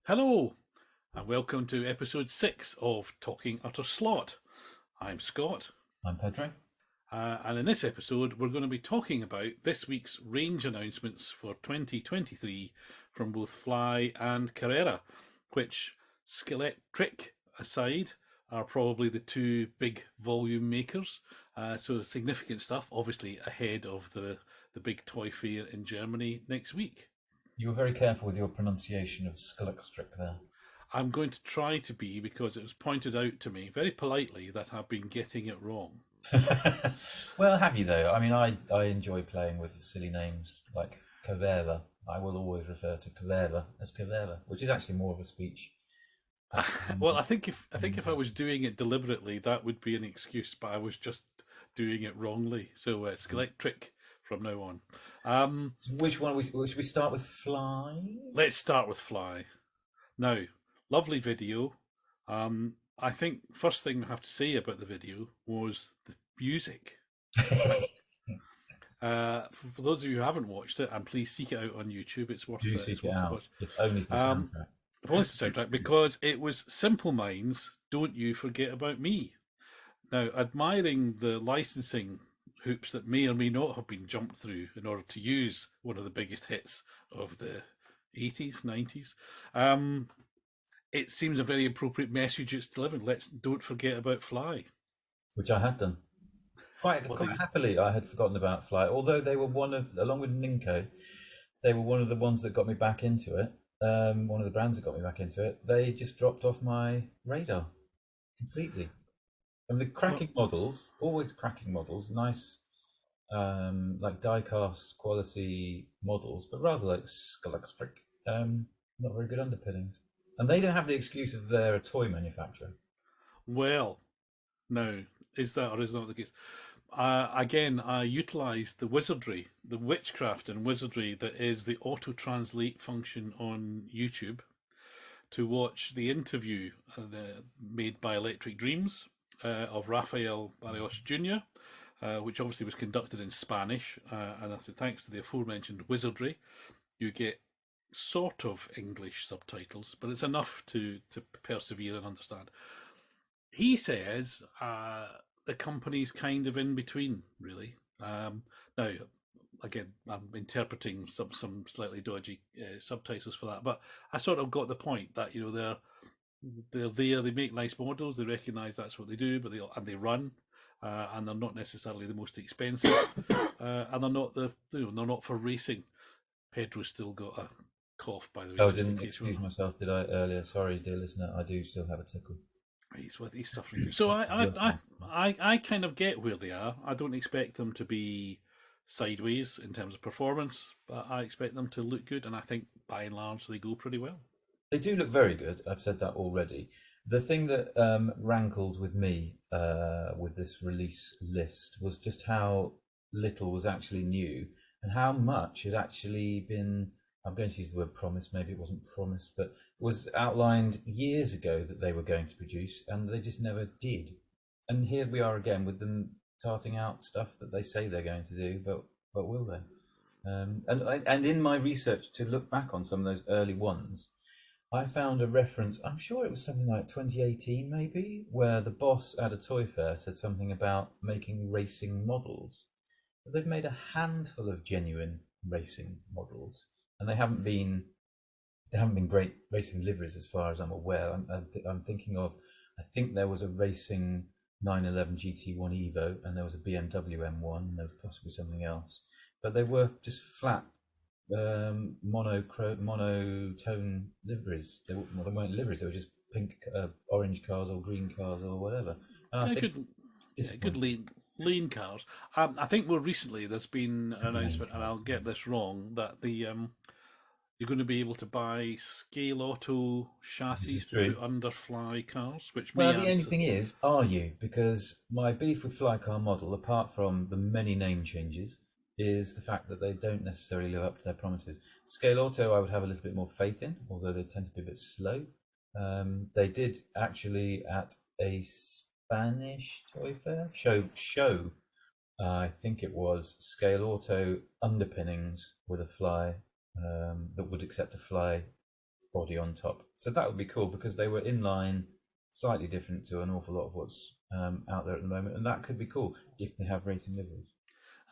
Hello, and welcome to episode 6 of Talking Utter Slot. I'm Scott, I'm Pedro. and in this episode, we're going to be talking about this week's range announcements for 2023 from both Fly and Carrera, which, Skeletric aside, are probably the two big volume makers. So significant stuff, obviously ahead of the big toy fair in Germany next week. You were very careful with your pronunciation of Skeletric there. I'm going to try to be because it was pointed out to me very politely that I've been getting it wrong. Well, have you though? I mean, I enjoy playing with silly names like Carrera. I will always refer to Carrera as Carrera, which is actually more of a speech. Well, I think if I was doing it deliberately, that would be an excuse, but I was just doing it wrongly. So Skeletric from now on. Which one? Should we start with Fly? Let's start with Fly. Now, lovely video. I think first thing I have to say about the video was the music. For those of you who haven't watched it, and please seek it out on YouTube, it's worth Do it. seek It's it worth a out, watch. if only for the soundtrack. Bonus soundtrack because it was Simple Minds, Don't You Forget About Me. Now, admiring the licensing hoops that may or may not have been jumped through in order to use one of the biggest hits of the 80s, 90s, it seems a very appropriate message it's delivering. Don't forget about Fly. Which I had done. Quite happily, I had forgotten about Fly, although they were along with Ninko, they were one of the ones that got me back into it. One of the brands that got me back into it. They just dropped off my radar completely. And the cracking models, always cracking models, nice, like die-cast quality models, but rather like Skeletric, not very good underpinnings. And they don't have the excuse of they're a toy manufacturer. Well, no, is that or is that the case? Again, I utilised the wizardry, the witchcraft and wizardry that is the auto translate function on YouTube to watch the interview made by Electric Dreams of Rafael Barrios Jr., which obviously was conducted in Spanish. And I said, thanks to the aforementioned wizardry, you get sort of English subtitles, but it's enough to persevere and understand. He says the company's kind of in between, really. Now, again, I'm interpreting some slightly dodgy subtitles for that, but I sort of got the point that they're there, they make nice models, they recognise that's what they do, but they run, and they're not necessarily the most expensive, and they're not for racing. Pedro's still got a cough, by the way. Oh, I didn't excuse myself, did I, earlier? Sorry, dear listener, I do still have a tickle. He's suffering through. So I kind of get where they are. I don't expect them to be sideways in terms of performance, but I expect them to look good, and I think by and large they go pretty well. They do look very good. I've said that already. The thing that rankled with me with this release list was just how little was actually new and how much had actually been. I'm going to use the word promise. Maybe it wasn't promised, but it was outlined years ago that they were going to produce, and they just never did. And here we are again with them tarting out stuff that they say they're going to do, but will they? And in my research to look back on some of those early ones, I found a reference, I'm sure it was something like 2018 maybe, where the boss at a toy fair said something about making racing models. But they've made a handful of genuine racing models, and they haven't been great racing liveries as far as I'm aware. I'm thinking of, I think there was a racing 911 GT1 Evo, and there was a BMW M1, and there was possibly something else. But they were just flat monotone liveries. They weren't liveries. They were just pink, orange cars or green cars or whatever. And I think good lean cars. I think more recently there's been an announcement, and I'll get this wrong, that you're going to be able to buy scale auto chassis to put under Fly cars, which well, the only thing is, are you? Because my beef with Fly Car Model, apart from the many name changes, is the fact that they don't necessarily live up to their promises. Scale Auto, I would have a little bit more faith in, although they tend to be a bit slow. They did actually at a Spanish toy fair show. I think it was Scale Auto underpinnings with a Fly that would accept a Fly body on top. So that would be cool because they were in line, slightly different to an awful lot of what's out there at the moment, and that could be cool if they have racing liveries.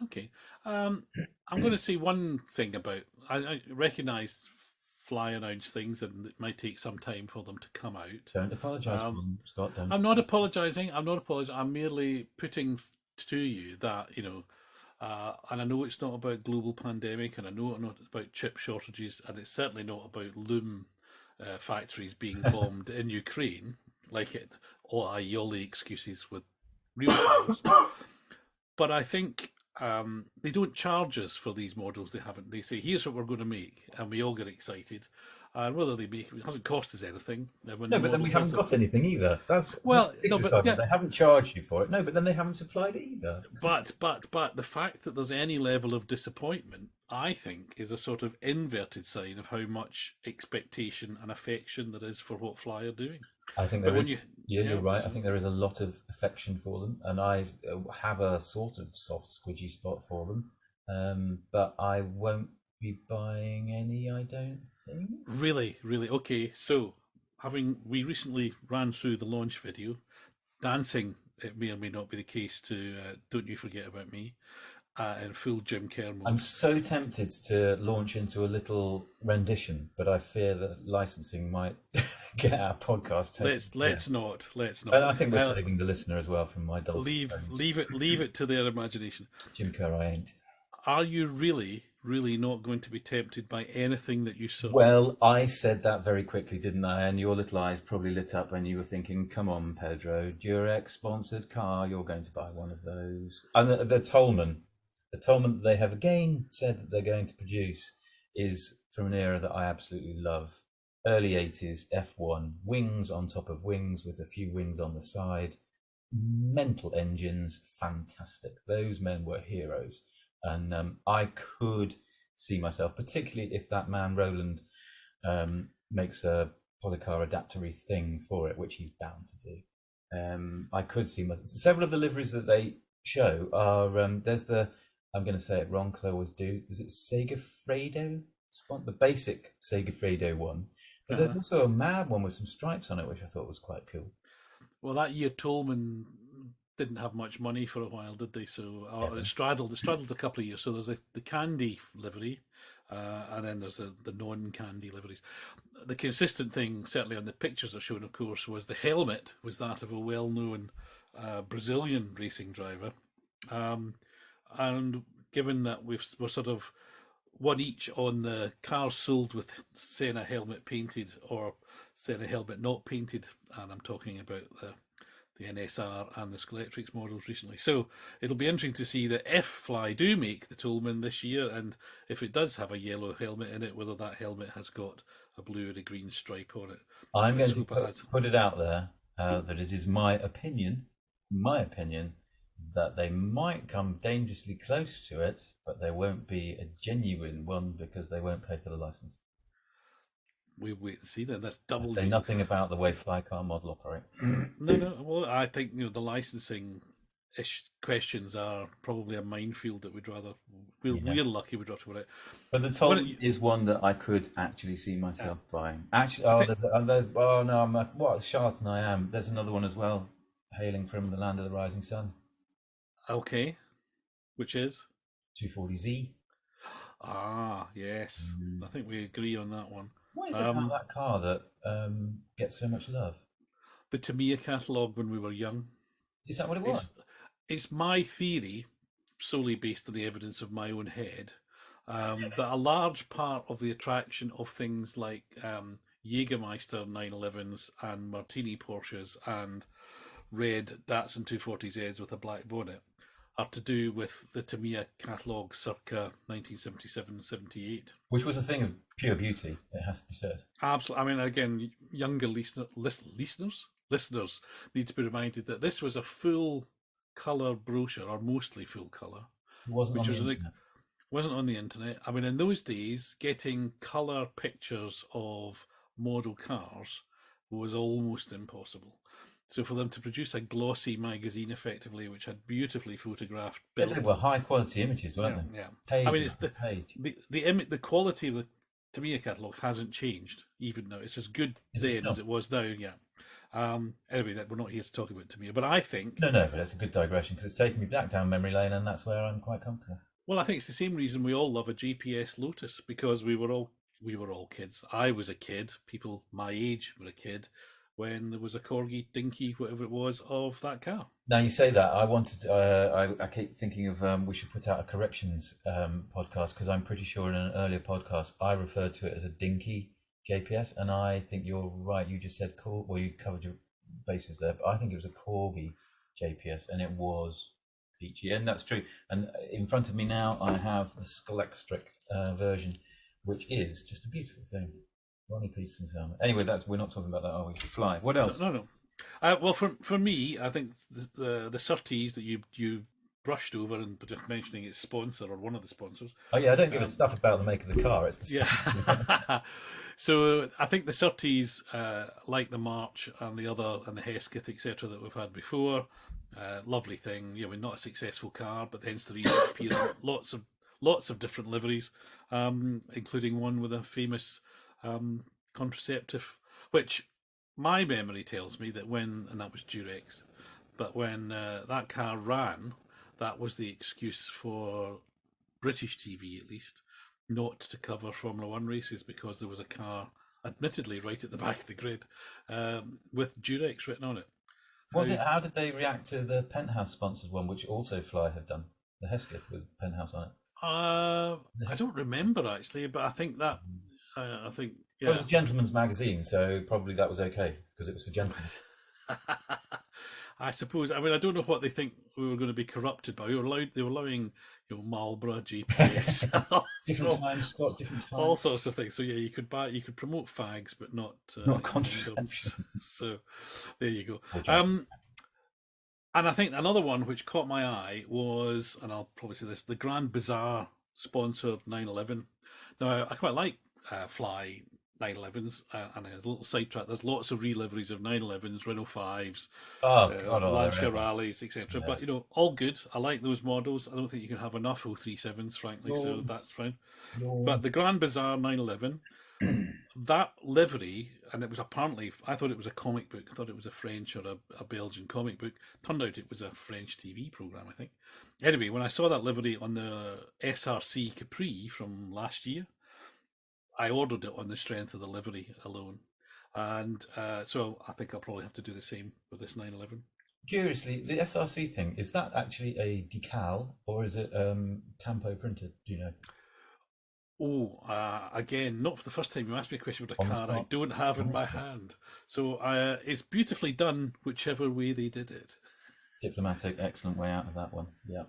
Okay. I'm going to say one thing about. I recognise fly announced things, and it might take some time for them to come out. Don't apologise for them, Scott. Don't. I'm not apologising. I'm not apologising. I'm merely putting to you that and I know it's not about global pandemic, and I know it's not about chip shortages, and it's certainly not about loom factories being bombed in Ukraine, like it, or all the excuses with real cars. But I think they don't charge us for these models. They say, here's what we're going to make, and we all get excited. And whether they make it hasn't cost us anything. No, but then we haven't got anything either. That's they haven't charged you for it. No, but then they haven't supplied it either. But the fact that there's any level of disappointment, I think, is a sort of inverted sign of how much expectation and affection there is for what Fly are doing. I think there is. You're right. I think there is a lot of affection for them, and I have a sort of soft, squidgy spot for them. But I won't be buying any, I don't think. Really? Okay, so we recently ran through the launch video. Dancing, it may or may not be the case to Don't You Forget About Me in full Jim Kerr mode. I'm so tempted to launch into a little rendition, but I fear that licensing might get our podcast taken. Let's not. And I think we're saving the listener as well from my dulcet leave it to their imagination. Jim Kerr, I ain't. Are you really not going to be tempted by anything that you saw? Well, I said that very quickly, didn't I? And your little eyes probably lit up and you were thinking, come on, Pedro, Durex sponsored car, you're going to buy one of those. And the Tolman that they have again said that they're going to produce is from an era that I absolutely love. Early 80s F1, wings on top of wings with a few wings on the side. Mental engines, fantastic. Those men were heroes. And I could see myself, particularly if that man Roland makes a polycar adaptory thing for it, which he's bound to do. I could see myself. Several of the liveries that they show are there's the, I'm going to say it wrong because I always do. Is it Segafredo? The basic Segafredo one, but there's also a mad one with some stripes on it, which I thought was quite cool. Well, that year Tolman didn't have much money for a while, did they? So it straddled a couple of years. So there's the candy livery, and then there's the non-candy liveries. The consistent thing, certainly on the pictures are shown, of course, was the helmet was that of a well-known Brazilian racing driver. And given that we're sort of one each on the cars sold with Senna helmet painted or Senna helmet not painted, and I'm talking about the NSR and the Skeletrix models recently. So it'll be interesting to see that if Fly do make the Tolman this year, and if it does have a yellow helmet in it, whether that helmet has got a blue and a green stripe on it. I'm going to put it out there that it is my opinion, that they might come dangerously close to it, but there won't be a genuine one because they won't pay for the license. We'll wait and see then. That's double. Say nothing about the way Flycar model operate. No. Well, I think the licensing questions are probably a minefield that we're lucky we'd have to put it. But the Tolman is one that I could actually see myself buying. Actually, what a charlatan I am. There's another one as well, hailing from the land of the rising sun. Okay, which is 240Z. Ah, yes. I think we agree on that one. What is it about that car that gets so much love? The Tamiya catalogue when we were young. Is that what it was? It's my theory, solely based on the evidence of my own head, that a large part of the attraction of things like Jägermeister 911s and Martini Porsches and red Datsun 240Zs with a black bonnet are to do with the Tamiya catalogue circa 1977-78. Which was a thing of pure beauty, it has to be said. Absolutely. I mean, again, younger listeners need to be reminded that this was a full colour brochure, or mostly full colour. It wasn't on the internet. Wasn't on the internet. I mean, in those days, getting colour pictures of model cars was almost impossible. So for them to produce a glossy magazine, effectively, which had beautifully photographed builds, they were high quality images, weren't they? Yeah. Page I mean, it's the quality of the to me, a catalogue hasn't changed, even though it's as good Is it then as still? it was now. Yeah. Anyway, that we're not here to talk about Tamiya, but I think, No, no, but it's a good digression because it's taken me back down memory lane, and that's where I'm quite comfortable. well, I think it's the same reason we all love a GPS Lotus, because we were all kids. I was a kid. People my age were a kid when there was a corgi, dinky, whatever it was, of that car. Now you say that, I wanted. I keep thinking of we should put out a corrections podcast because I'm pretty sure in an earlier podcast I referred to it as a dinky JPS, and I think you're right. You just said well, you covered your bases there, but I think it was a corgi JPS, and it was peachy, and that's true. And in front of me now, I have the Skullextric version, which is just a beautiful thing. Ronnie Peterson's helmet. Anyway, we're not talking about that, are we? Fly. What No, else? no, no. Well, for me, I think the Surtees that you brushed over and just mentioning its sponsor or one of the sponsors. Oh yeah, I don't give a Um, stuff about the make of the car. It's the sponsor. yeah. So I think the Surtees, like the March and the Hesketh, etc., that we've had before, lovely thing. Not a successful car, but hence the reason it's appearing. Lots of different liveries, including one with a famous contraceptive, which my memory tells me that and that was Durex, but when that car ran, that was the excuse for British TV at least not to cover Formula One races, because there was a car, admittedly right at the back of the grid, with Durex written on it. How did they react to the Penthouse sponsored one, which also Fly have done? The Hesketh with Penthouse on it. I don't remember actually, but I think that I think Well, it yeah. was a gentleman's magazine, so probably that was okay because it was for gentlemen. I suppose. I mean, I don't know what they think we were going to be corrupted by. They were allowing, Marlborough, GPS, Different times, Scott. Different all times. sorts of things. So yeah, you could promote fags, but not Not condoms. contraception. So there you go. Poor Jack. And I think another one which caught my eye was, and I'll probably say this, the Grand Bazaar sponsored 911. Now, I quite like Fly 911s, and as a little sidetrack, there's lots of reliveries of 911s, Renault 5s, Oh God, Lancia Rallies, etc. Yeah. But, all good. I like those models. I don't think you can have enough 037s, frankly, so that's fine. But the Grand Bazaar 911, that livery, and it was apparently, I thought it was a comic book. I thought it was a French or a Belgian comic book. Turned out it was a French TV program, I think. Anyway, when I saw that livery on the SRC Capri from last year, I ordered it on the strength of the livery alone. And so I think I'll probably have to do the same with this 911. Curiously, the SRC thing, is that actually a decal or is it tampo printed? Do you know? Oh, again, not for the first time you asked me a question about a On the car I spot. don't have in On the my spot. hand. So it's beautifully done, whichever way they did it. Diplomatic, excellent way out of that one. Yeah.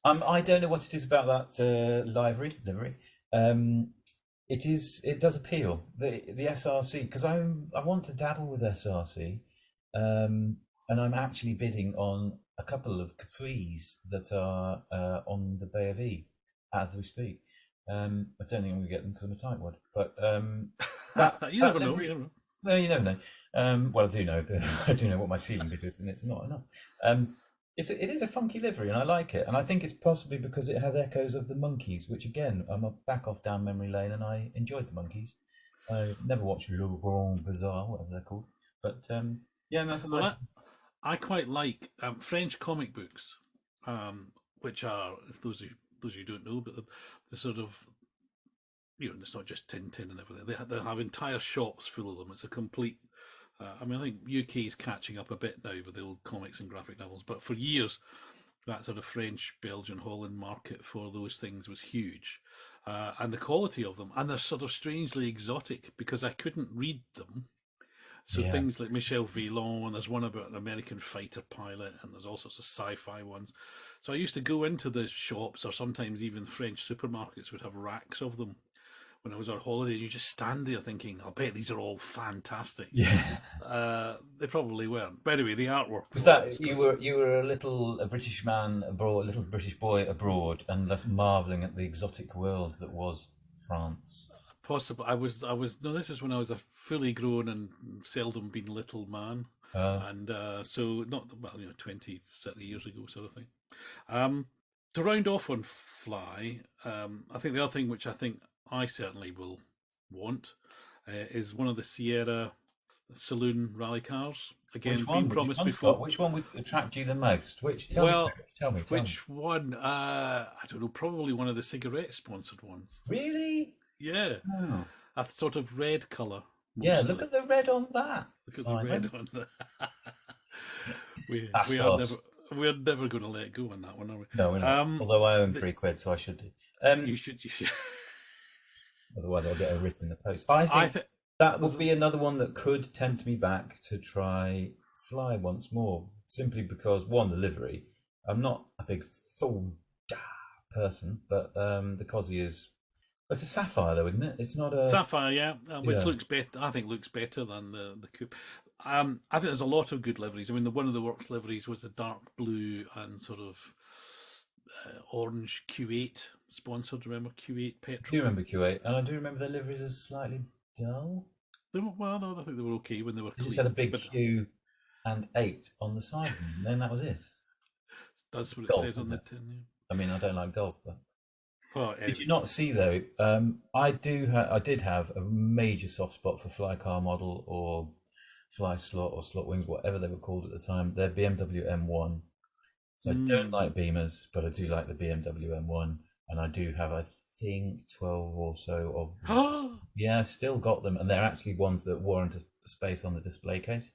I don't know what it is about that livery. It does appeal, the SRC, because I want to dabble with SRC, and I'm actually bidding on a couple of Capris that are on the Bay of E as we speak. I don't think I'm going to get them because I'm a tightwad, but You that never know. livery, You never know. no, you never know. Well, I do know. I do know what my ceiling bid is, and it's not enough. It is a funky livery, and I like it. And I think it's possibly because it has echoes of the Monkeys, which again, I'm a back off down memory lane, and I enjoyed the Monkeys. I never watched Le Grand Bazaar, whatever they're called, but yeah, that's a nice. Well, I quite like French comic books, which are, if those of you don't know, but the sort of, it's not just Tintin and everything. They have entire shops full of them. It's a complete. I mean, I think UK is catching up a bit now with the old comics and graphic novels, but for years, that sort of French, Belgian, Holland market for those things was huge. And the quality of them, and they're sort of strangely exotic because I couldn't read them. So Yeah, things like Michel Villon, and there's one about an American fighter pilot, and there's all sorts of sci-fi ones. So I used to go into the shops, or sometimes even French supermarkets would have racks of them when I was on holiday. You just stand there thinking, "I bet these are all fantastic." yeah. They probably weren't. But anyway, the artwork Was was that great. you were a British man abroad, a little British boy abroad, and thus marveling at the exotic world that was France? Possible. I was. No, this is when I was a fully grown and seldom been little man, Uh, and so not well, 20, 30 years ago, sort of thing. Um, to round off on Fly, I think the other thing which I think I certainly will want is one of the Sierra saloon rally cars. Again, Which been one? Which promised one, before. Scott? Which one would attract you the most? Which? Tell me, Well, Chris, tell me. which one? I don't know. Probably one of the cigarette sponsored ones. Really? Yeah, Oh. a sort of red color Yeah, mostly. look at the red on that, Look at the red Simon. on the. we are Astos. we're never going to let go on that one, are we? No, we're not. Although I own The, £3, so I should do. you should. You should. Otherwise, I'll get a writ in the post. I I think think. that would be another one that could tempt me back to try fly once more, simply because one, the livery. I'm not a big full person, but the Cosy is. It's a sapphire, though, isn't it? It's not a Sapphire, yeah, which yeah. looks better. I think looks better than the coupe. I think there's a lot of good liveries. I mean, one of the works liveries was a dark blue and sort of orange Q8 sponsored. Remember Q8 I petrol? do remember Q8, and I do remember their liveries as slightly dull. They were, well, no, I think they were okay when they were They clean. just had a big but Q and 8 on the side, and then that was it. that's what it Golf, says on isn't the it? tin. Yeah. I mean, I don't like golf, but Well, anyway. did you not see though? I did have a major soft spot for fly car model or fly slot or slot wings, whatever they were called at the time. They're BMW M1. So I don't like Beamers, but I do like the BMW M1, and I do have, I think, 12 or so of them. Yeah, I still got them, and they're actually ones that warrant a space on the display case.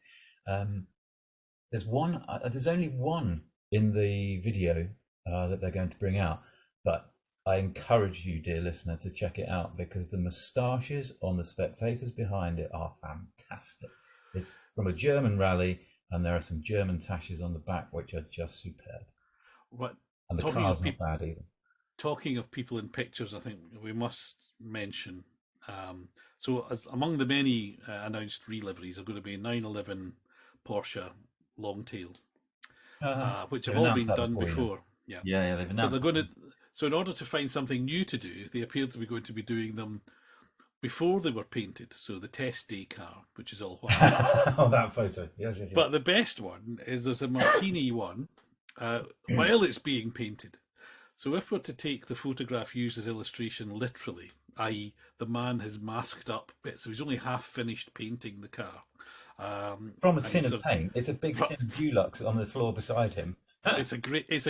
There's one. There's only one in the video that they're going to bring out, but I encourage you, dear listener, to check it out because the moustaches on the spectators behind it are fantastic. It's from a German rally, and there are some German tashes on the back which are just superb. What? And the car's not bad either. Talking of people in pictures, I think we must mention. So, as among the many announced reliveries are going to be 911 Porsche long-tailed, which have all been done before. Yeah, yeah, they've announced. But they're going to. So, in order to find something new to do, they appear to be going to be doing them before they were painted. So, the test day car, which is all white. Oh, that photo. Yes. But the best one is there's a Martini one while it's being painted. So if we're to take the photograph used as illustration literally, i.e. the man has masked up bits, so he's only half finished painting the car. From a tin of paint. It's a big tin of Dulux on the floor beside him. It's a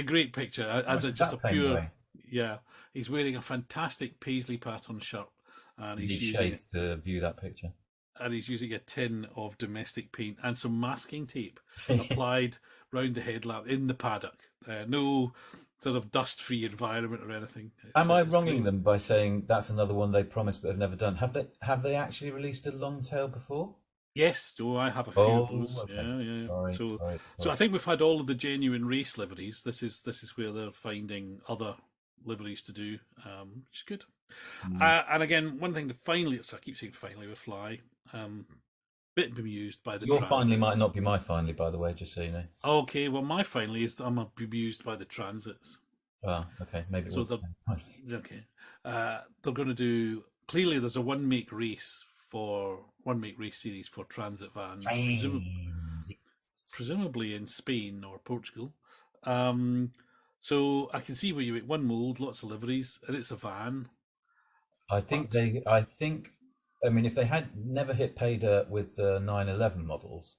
great picture. As just a pure, yeah. He's wearing a fantastic paisley pattern shirt, and he's using shades to view that picture. And he's using a tin of domestic paint and some masking tape applied round the headlamp in the paddock. No sort of dust-free environment or anything. Am I wronging them by saying that's another one they promised but have never done? Have they actually released a long tail before? Yes, I have a few of those. Okay. Yeah. Sorry. So I think we've had all of the genuine race liveries. This is where they're finding other liveries to do, which is good. And again, one thing to finally, so I keep saying finally with Fly, bit bemused by the Your transits. finally might not be my finally, by the way, just so you know. Okay, well, my finally is I'm bemused by the transits. Oh, okay, maybe. So okay, they're going to do. Clearly, there's a one make race series for transit vans, presumably in Spain or Portugal. So I can see where you make one mold, lots of liveries, and it's a van. I mean, if they had never hit pay dirt with the 911 models,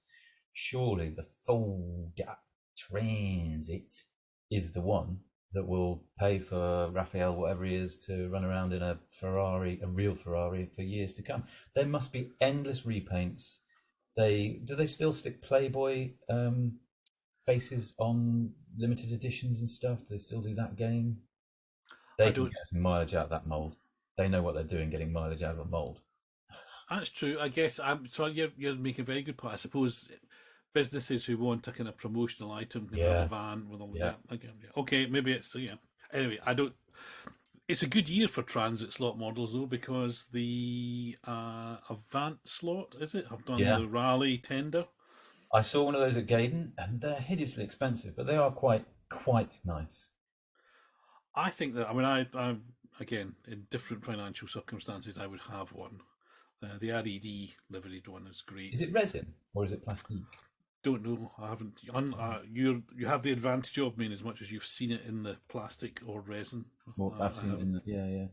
surely the full transit is the one that will pay for Raphael, whatever he is, to run around in a Ferrari, a real Ferrari, for years to come. There must be endless repaints. Do they still stick Playboy faces on limited editions and stuff? Do they still do that game? They can get some mileage out of that mold. They know what they're doing, getting mileage out of a mold. That's true. I guess you're making a very good point. I suppose businesses who want a kind of promotional item can have a van with all that. Okay, maybe it's Anyway, it's a good year for transit slot models though, because the Avant slot, is it? I've done the rally tender. I saw one of those at Gaydon, and they're hideously expensive, but they are quite nice. I think that I again, in different financial circumstances, I would have one. The RED liveried one is great. Is it resin or is it plastic? Don't know. I haven't. You have the advantage of me in as much as you've seen it in the plastic or resin. Well, I've seen it in the, yeah.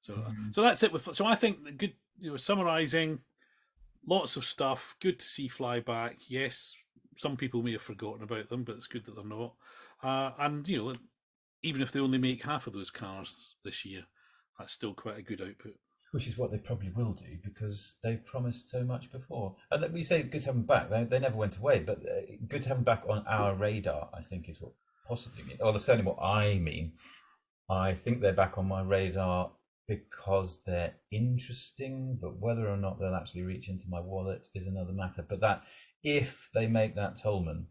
So that's it. So I think the good, summarising, lots of stuff. Good to see flyback. Yes, some people may have forgotten about them, but it's good that they're not. And even if they only make half of those cars this year, that's still quite a good output. Which is what they probably will do because they've promised so much before. And we say good to have them back. They never went away, but good to have them back on our radar, I think, is what possibly mean. Or that's certainly what I mean. I think they're back on my radar because they're interesting, but whether or not they'll actually reach into my wallet is another matter. But that if they make that Tolman,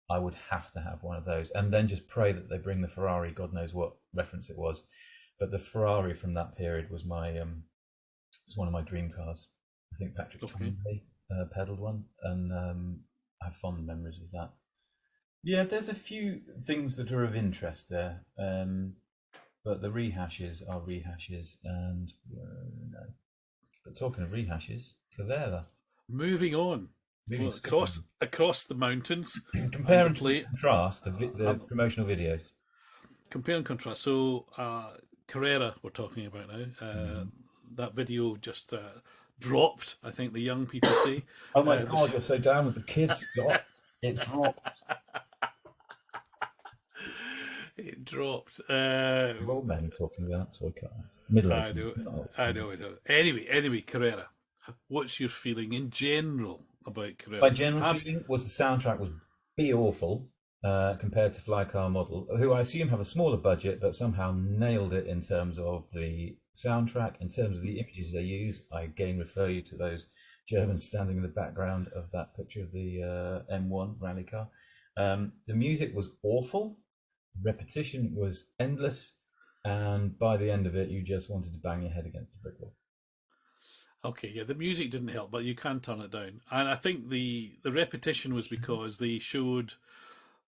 I would have to have one of those, and then just pray that they bring the Ferrari. God knows what reference it was, but the Ferrari from that period was was one of my dream cars. I think Patrick Townley pedalled one, and I have fond memories of that. Yeah, there's a few things that are of interest there, but the rehashes are rehashes, and no. But talking of rehashes, Carrera. Moving on. Well, across the mountains. Compare and contrast the promotional videos. Compare and contrast. So, Carrera, we're talking about now. That video just dropped, I think the young people say. Oh my God, you're so down with the kids. It dropped. It dropped. Old men talking about toy cars. Middle-aged. I know. Anyway, Carrera. What's your feeling in general about Carrera? My general feeling was the soundtrack was awful compared to Flycar Model, who I assume have a smaller budget, but somehow nailed it in terms of the soundtrack, in terms of the images they use. I again refer you to those Germans standing in the background of that picture of the M1 rally car. The music was awful. Repetition was endless, and by the end of it, you just wanted to bang your head against a brick wall. Okay, yeah, the music didn't help, but you can turn it down. And I think the repetition was because they showed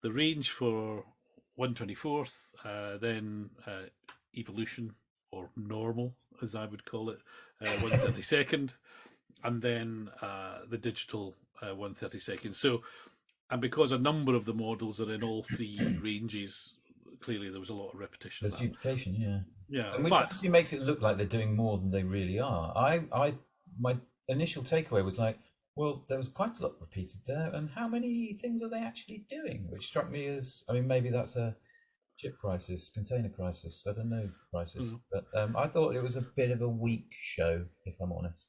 the range for 124th, then Evolution, or Normal, as I would call it, 132nd, and then the digital 132nd. So, and because a number of the models are in all three ranges, clearly there was a lot of repetition. There's duplication, yeah. Yeah, and which actually makes it look like they're doing more than they really are. My initial takeaway was like, well, there was quite a lot repeated there, and how many things are they actually doing? Which struck me as, I mean, maybe that's a chip crisis, container crisis, I don't know, crisis. But I thought it was a bit of a weak show, if I'm honest.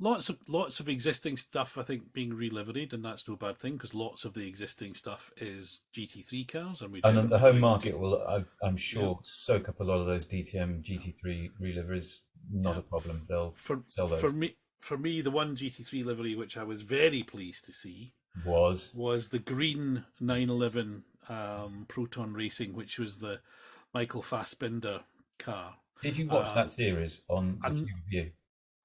Lots of existing stuff, I think, being reliveried, and that's no bad thing because lots of the existing stuff is GT3 cars, and the home market will, I'm sure, soak up a lot of those DTM GT3 reliveries. Not a problem. They'll sell those. For me, the one GT3 livery which I was very pleased to see was the green 911 Proton Racing, which was the Michael Fassbinder car. Did you watch that series on the View?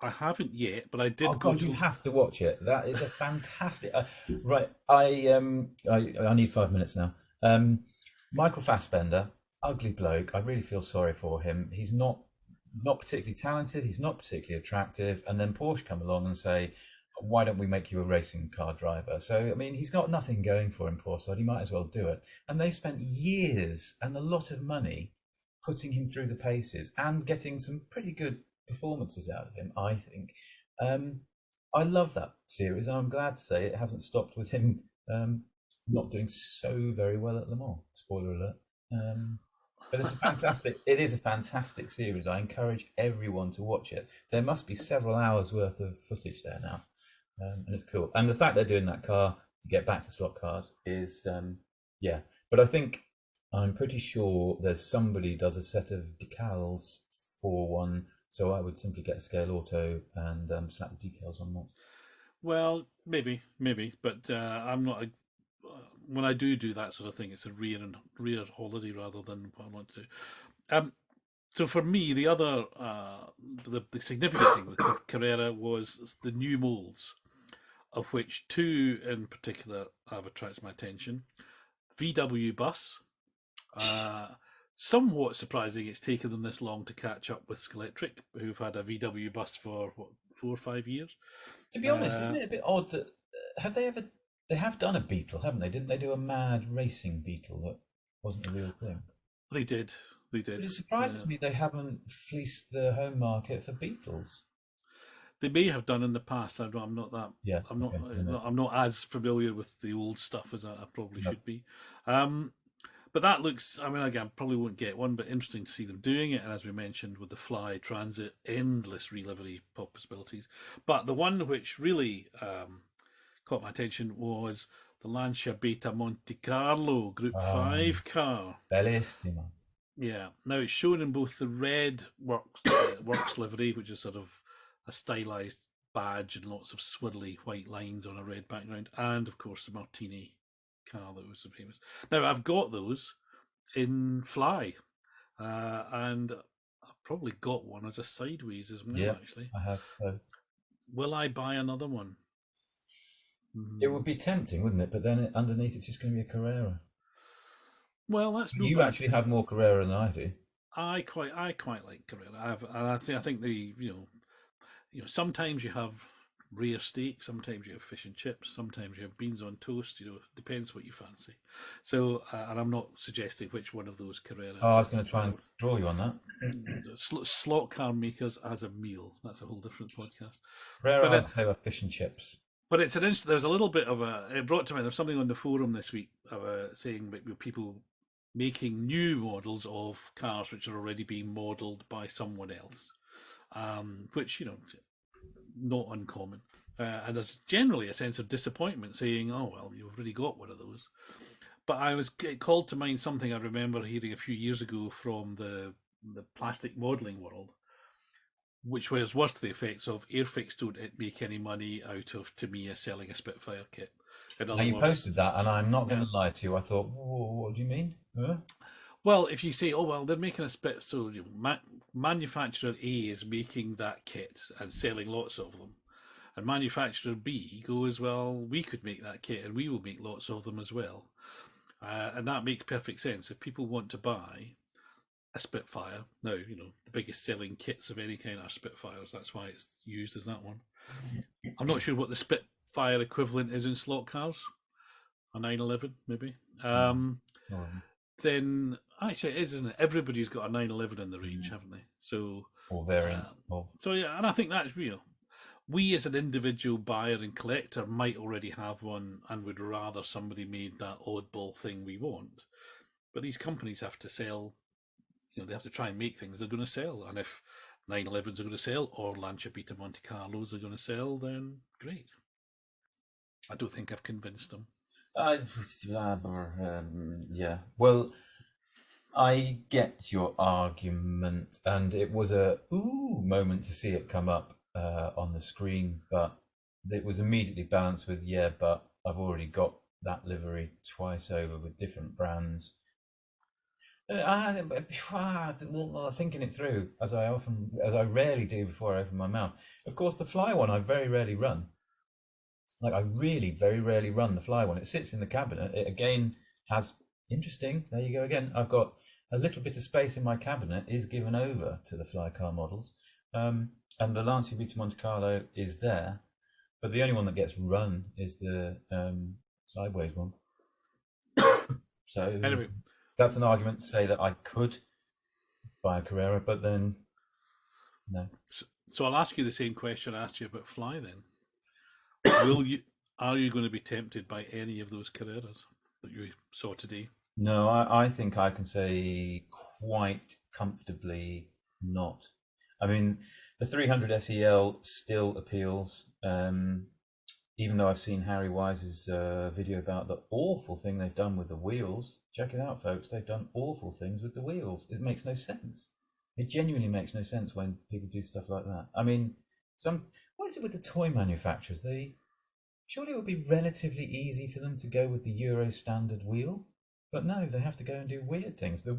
I haven't yet, but I did. Oh God, you have to watch it. That is a fantastic. Right, I need 5 minutes now. Michael Fassbender, ugly bloke. I really feel sorry for him. He's not particularly talented. He's not particularly attractive. And then Porsche come along and say, "Why don't we make you a racing car driver?" So I mean, he's got nothing going for him, poor sod. He might as well do it. And they spent years and a lot of money putting him through the paces and getting some pretty good performances out of him, I think. I love that series. I'm glad to say it hasn't stopped with him not doing so very well at Le Mans. Spoiler alert. But it's it is a fantastic series. I encourage everyone to watch it. There must be several hours worth of footage there now. And it's cool. And the fact they're doing that car to get back to slot cars is, yeah. But I think, I'm pretty sure there's somebody does a set of decals for one. So I would simply get a scale auto and slap the decals on that. Well, maybe, but I'm not. When I do that sort of thing, it's a rare holiday rather than what I want to. So for me, the other the significant thing with Carrera was the new molds, of which two in particular have attracted my attention. VW bus. Somewhat surprising it's taken them this long to catch up with Skeletric, who've had a VW bus for, 4 or 5 years. To be honest, isn't it a bit odd that, they have done a Beetle, haven't they? Didn't they do a mad racing Beetle that wasn't a real thing? They did. They But did. it surprises me they haven't fleeced the home market for Beetles. They may have done in the past. I'm not that. Yeah. I'm not. Okay. No. I'm not as familiar with the old stuff as I probably No. should be. Um, but that looks. I mean, again, probably won't get one, but interesting to see them doing it. And as we mentioned with the Fly Transit, endless relivery possibilities. But the one which really caught my attention was the Lancia Beta Monte Carlo Group Um, 5 car. Bellissima. Yeah. Now it's shown in both the red works livery, which is sort of a stylized badge and lots of swirly white lines on a red background, and of course the Martini car that was so famous. Now I've got those in Fly, and I've probably got one as a sideways as well. Yeah, Actually, I have. will I buy another one? It would be tempting, wouldn't it? But then underneath it's just going to be a Carrera. Well, that's no You bad. actually have more Carrera than I do. I quite like Carrera. I think the sometimes you have rare steak, sometimes you have fish and chips, sometimes you have beans on toast. Depends what you fancy. So, and I'm not suggesting which one of those Carrera. Oh, I was going to try and draw you on that. Slot car makers as a meal. That's a whole different podcast. Carrera, But I'd say, are fish and chips. But it's an interesting. There's a little bit of a. It brought to mind. There's something on the forum this week saying that people making new models of cars which are already being modelled by someone else, which not uncommon. And there's generally a sense of disappointment, saying, "Oh well, you've already got one of those." But it called to mind something I remember hearing a few years ago from the plastic modelling world, which was worse to the effects of Airfix don't make any money out of Tamiya selling a Spitfire kit. Now you posted that, and I'm not going to lie to you. I thought, what do you mean? Huh? Well, if you say, oh, well, they're making a spit, so manufacturer A is making that kit and selling lots of them. And manufacturer B goes, well, we could make that kit and we will make lots of them as well. And that makes perfect sense. If people want to buy a Spitfire, now, the biggest selling kits of any kind are Spitfires. That's why it's used as that one. I'm not sure what the Spitfire equivalent is in slot cars. A 911, maybe. Then actually it is, isn't it? Everybody's got a 911 in the range, haven't they? So or variant. So yeah, and I think that's we as an individual buyer and collector might already have one and would rather somebody made that oddball thing we want. But these companies have to sell. They have to try and make things they're going to sell, and if 911s are going to sell or Lancia Beta Monte Carlos are going to sell, then great. I don't think I've convinced them. Yeah. Well, I get your argument, and it was a moment to see it come up on the screen, but it was immediately balanced with but I've already got that livery twice over with different brands. Thinking it through, as I rarely do before I open my mouth. Of course, the Fly one I very rarely run. Like, I really very rarely run the Fly one. It sits in the cabinet. It again has interesting. There you go again. I've got a little bit of space in my cabinet is given over to the Fly car models, and the Lancia Beta Monte Carlo is there, but the only one that gets run is the sideways one. So anyway, that's an argument to say that I could buy a Carrera, but then no. So I'll ask you the same question I asked you about Fly then. Are you going to be tempted by any of those Carreras that you saw today? No, I think I can say quite comfortably not. I mean, the 300 SEL still appeals, even though I've seen Harry Wise's video about the awful thing they've done with the wheels. Check it out, folks. They've done awful things with the wheels. It makes no sense. It genuinely makes no sense when people do stuff like that. I mean, what is it with the toy manufacturers? Surely it would be relatively easy for them to go with the Euro standard wheel, but no, they have to go and do weird things. The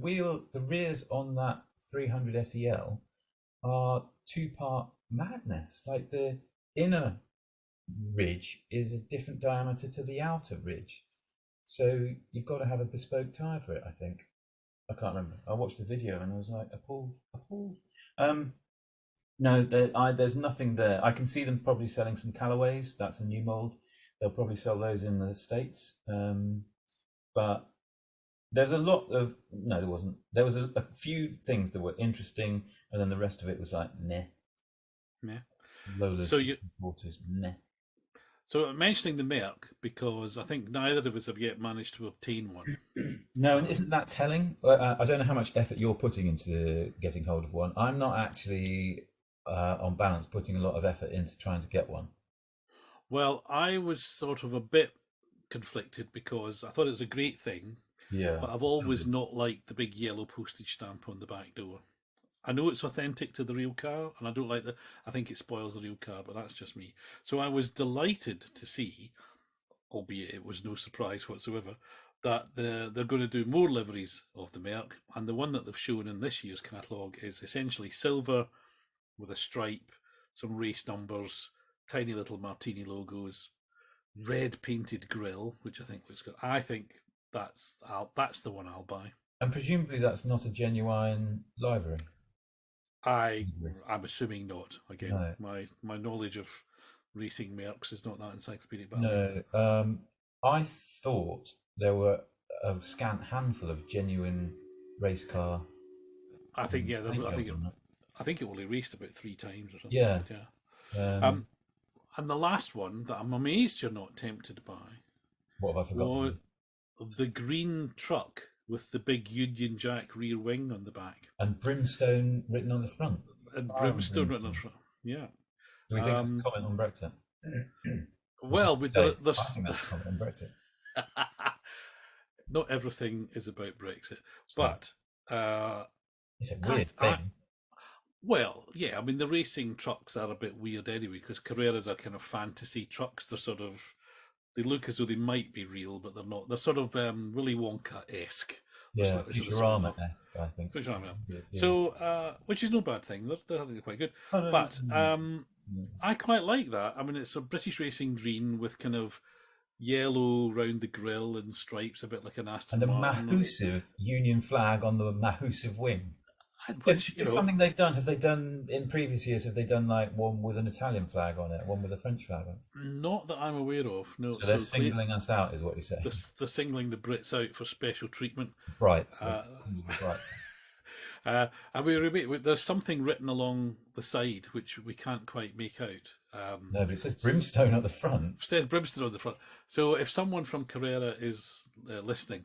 rears on that 300 SEL are two-part madness. Like, the inner ridge is a different diameter to the outer ridge, so you've got to have a bespoke tire for it. I think. I can't remember. I watched the video and I was like appalled. No, there's nothing there. I can see them probably selling some Callaways. That's a new mold. They'll probably sell those in the States. But There's a lot of no, there wasn't. There was a few things that were interesting, and then the rest of it was like meh. Yeah. Lola's So you, waters meh. so I'm mentioning the Merc because I think neither of us have yet managed to obtain one. No, and isn't that telling? I don't know how much effort you're putting into getting hold of one. I'm not actually, on balance, putting a lot of effort into trying to get one. Well, I was sort of a bit conflicted because I thought it was a great thing, Yeah, but I've it always sounded. not liked the big yellow postage stamp on the back door. I know it's authentic to the real car, and I don't like the. I think it spoils the real car, but that's just me. So I was delighted to see, albeit it was no surprise whatsoever, that they're going to do more liveries of the Merc, and the one that they've shown in this year's catalogue is essentially silver with a stripe, some race numbers, tiny little Martini logos, red painted grille, which I think looks good. I think that's the one I'll buy. And presumably that's not a genuine livery. I I'm assuming not. Again, No, my knowledge of racing Mercs is not that encyclopedic, but no. I thought there were a scant handful of genuine race car I think yeah, paint I think jobs on that. I think it only raced about 3 times or something. Yeah. But yeah. Um, Um, and the last one that I'm amazed you're not tempted by what have I was forgotten? the green truck with the big Union Jack rear wing on the back And brimstone written on the front. and Fire and brimstone written on brimstone. front. Yeah. Do we think that's a Um, comment on Brexit? Which is well, to but say, I there's think that's a comment on Brexit. not everything is about Brexit, True. but uh, It's a I, weird I, thing. well, yeah, I mean the racing trucks are a bit weird anyway because Carreras are kind of fantasy trucks. They're sort of they look as though they might be real, but they're not. They're sort of Willy Wonka esque. They're Yeah, slightly sort of Futurama esque, I think. which I mean. Yeah. So, which is no bad thing. I think they're quite good. Oh, no, But no. I quite like that. I mean, it's a British racing green with kind of yellow round the grille and stripes, a bit like an And Aston a Martin. massive Union flag on the massive wing. Which Is this something they've done? Have they done in previous years? Have they done like one with an Italian flag on it, one with a French flag on it? not that I'm aware of. No, So they're so singling us out, is what you're saying. they're singling the Brits out for special treatment. Brights, Uh, bright. and there's something written along the side which we can't quite make out. No, but it says brimstone at the front. It says Brimstone on the front. So if someone from Carrera is listening,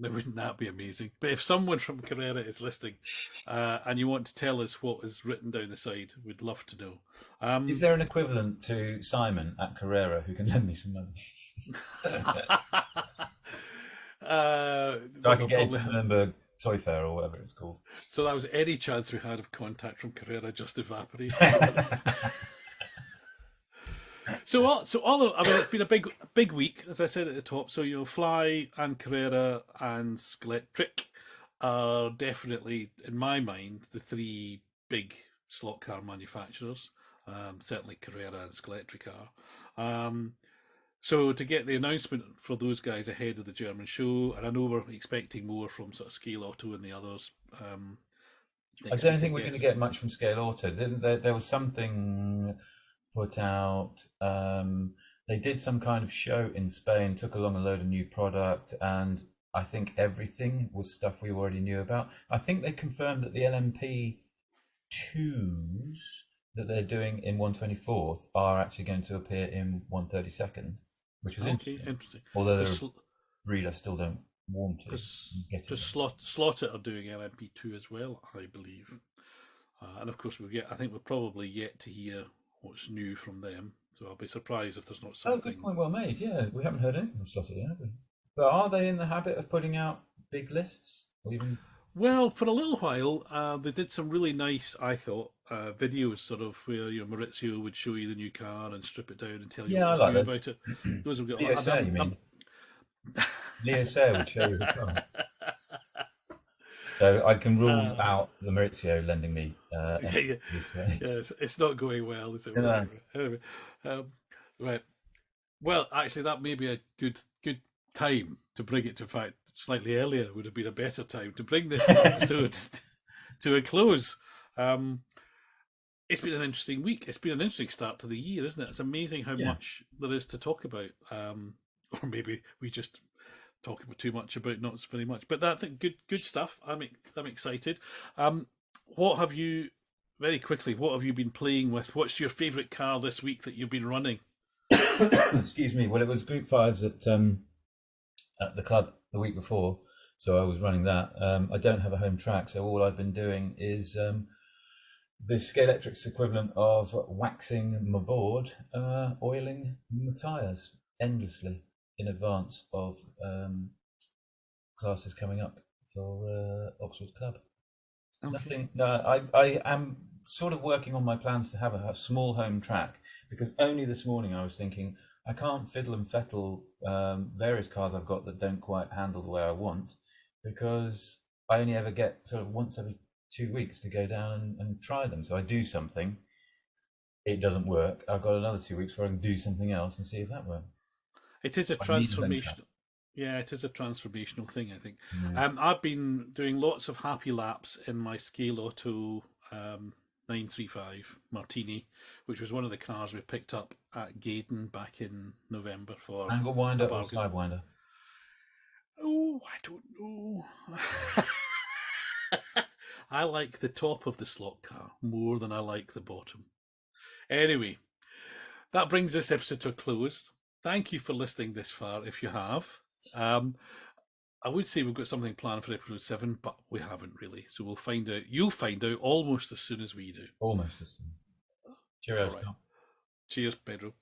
now wouldn't that be amazing? But if someone from Carrera is listening and you want to tell us what is written down the side, we'd love to know. Is there an equivalent to Simon at Carrera who can lend me some money? So I can get into the Nuremberg Toy Fair or whatever it's called. So that was any chance we had of contact from Carrera just evaporated. So I mean, it's been a big week, as I said at the top. So Fly and Carrera and Skeletric are definitely, in my mind, the three big slot car manufacturers. Certainly Carrera and Skeletric are. So to get the announcement for those guys ahead of the German show, and I know we're expecting more from sort of Scale Auto and the others. I don't think we're going to get much from Scale Auto. There was something put out. They did some kind of show in Spain, took along a load of new product, and I think everything was stuff we already knew about. I think they confirmed that the LMP 2s that they're doing in 124th are actually going to appear in 132nd, which was interesting. Although the breed I still don't want to get it. Slaughter are doing LMP2 as well, I believe. And of course, I think we're probably yet to hear what's new from them. So I'll be surprised if there's not something. Oh, good point, well made. Yeah, we haven't heard anything from Slaughter yet, have we? But are they in the habit of putting out big lists? Or even... Well, for a little while, they did some really nice, I thought, videos sort of where Maurizio would show you the new car and strip it down and tell you what was new about it. Those would get Leo Sayer, you mean? Leo Sayer would show you the car. So I can rule out the Maurizio lending me. It's not going well, is it? No. Anyway, right. Well, actually, that may be a good time to bring it to fact. Slightly earlier would have been a better time to bring this episode to a close. It's been an interesting week. It's been an interesting start to the year, isn't it? It's amazing how much there is to talk about. Or maybe we just talking about too much about not very much. But that's good stuff. I'm excited. What have you very quickly? What have you been playing with? What's your favourite car this week that you've been running? Excuse me. Well, it was Group Fives at the club the week before, so I was running that. I don't have a home track, so all I've been doing is the Scalextric's equivalent of waxing my board, oiling my tyres endlessly in advance of classes coming up for Oxford Club. Okay. Nothing. No, I am sort of working on my plans to have a small home track, because only this morning I was thinking I can't fiddle and fettle various cars I've got that don't quite handle the way I want, because I only ever get sort of once every 2 weeks to go down and try them. So I do something, it doesn't work. I've got another 2 weeks where I can do something else and see if that works. It is a I need a home transformation. track. Yeah, it is a transformational thing, I think. Yeah. I've been doing lots of happy laps in my Scale Auto 935 Martini, which was one of the cars we picked up at Gaydon back in November for Angle a winder or bargain. sidewinder? Oh, I don't know. I like the top of the slot car more than I like the bottom. Anyway, that brings this episode to a close. Thank you for listening this far, if you have. I would say we've got something planned for episode 7, but we haven't really. So we'll find out. You'll find out almost as soon as we do. Almost as soon. Cheerio, All right. Scott. Cheers, Pedro.